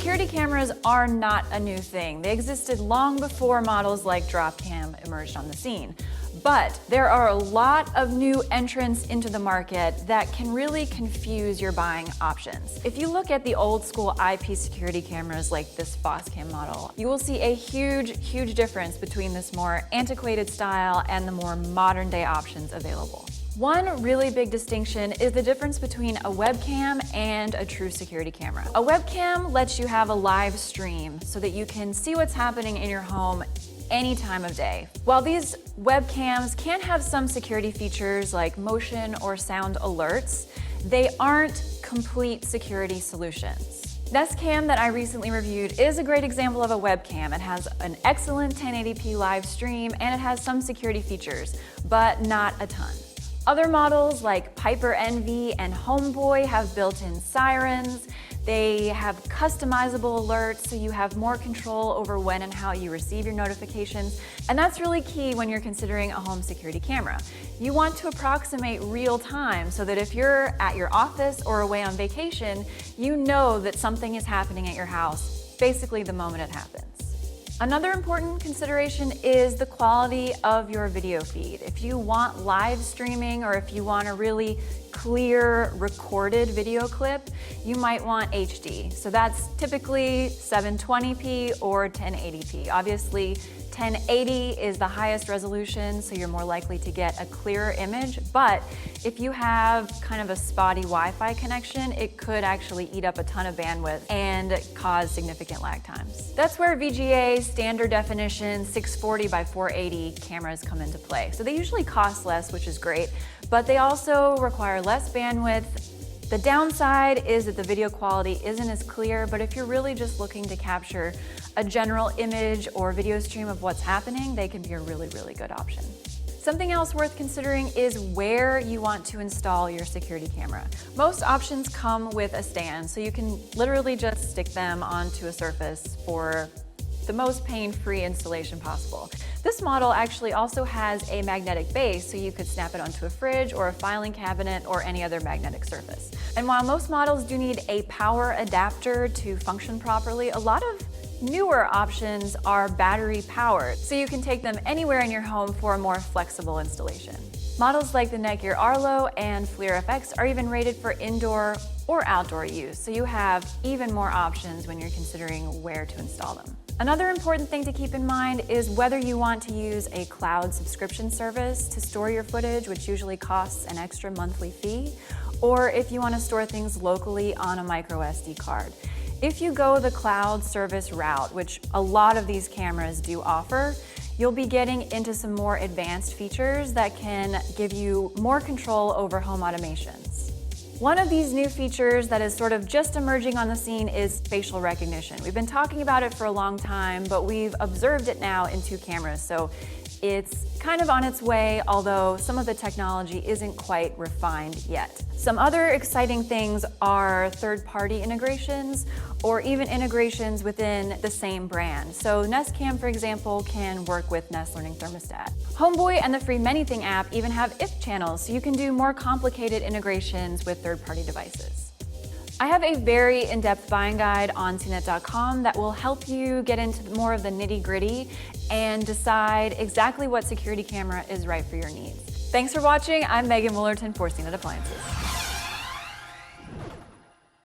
Security cameras are not a new thing. They existed long before models like Dropcam emerged on the scene. But there are a lot of new entrants into the market that can really confuse your buying options. If you look at the old school eyepiece security cameras like this Webcam model, you will see a huge difference between this more antiquated style and the more modern day options available. One really big distinction is the difference between a webcam and a true security camera. A webcam lets you have a live stream so that you can see what's happening in your home any time of day. While these webcams can have some security features like motion or sound alerts, they aren't complete security solutions. Nest Cam that I recently reviewed is a great example of a webcam. It has an excellent 1080p live stream and it has some security features, but not a ton. Other models like Piper NV and Homeboy have built-in sirens. They have customizable alerts so you have more control over when and how you receive your notifications. And that's really key when you're considering a home security camera. You want to approximate real time so that if you're at your office or away on vacation, you know that something is happening at your house, basically the moment it happens. Another important consideration is the quality of your video feed. If you want live streaming or if you want a really clear recorded video clip, you might want HD. So that's typically 720p or 1080p. Obviously, 1080 is the highest resolution, so you're more likely to get a clearer image. But if you have kind of a spotty Wi-Fi connection, it could actually eat up a ton of bandwidth and cause significant lag times. That's where VGA standard definition 640 by 480 cameras come into play. So they usually cost less, which is great, but they also require less bandwidth. The downside is that the video quality isn't as clear, but if you're really just looking to capture a general image or video stream of what's happening, they can be a really good option. Something else worth considering is where you want to install your security camera. Most options come with a stand, so you can literally just stick them onto a surface for the most pain-free installation possible. This model actually also has a magnetic base, so you could snap it onto a fridge or a filing cabinet or any other magnetic surface. And while most models do need a power adapter to function properly, a lot of newer options are battery powered, so you can take them anywhere in your home for a more flexible installation. Models like the Netgear Arlo and FLIR FX are even rated for indoor or outdoor use, so you have even more options when you're considering where to install them. Another important thing to keep in mind is whether you want to use a cloud subscription service to store your footage, which usually costs an extra monthly fee, or if you want to store things locally on a micro SD card. If you go the cloud service route, which a lot of these cameras do offer, you'll be getting into some more advanced features that can give you more control over home automations. One of these new features that is sort of just emerging on the scene is facial recognition. We've been talking about it for a long time, but we've observed it now in 2 cameras, so it's kind of on its way, although some of the technology isn't quite refined yet. Some other exciting things are third-party integrations or even integrations within the same brand. So Nest Cam, for example, can work with Nest Learning Thermostat. Homeboy and the free Manything app even have if channels, so you can do more complicated integrations with third-party devices. I have a very in-depth buying guide on CNET.com that will help you get into more of the nitty-gritty and decide exactly what security camera is right for your needs. Thanks for watching. I'm Megan Woolerton for CNET Appliances.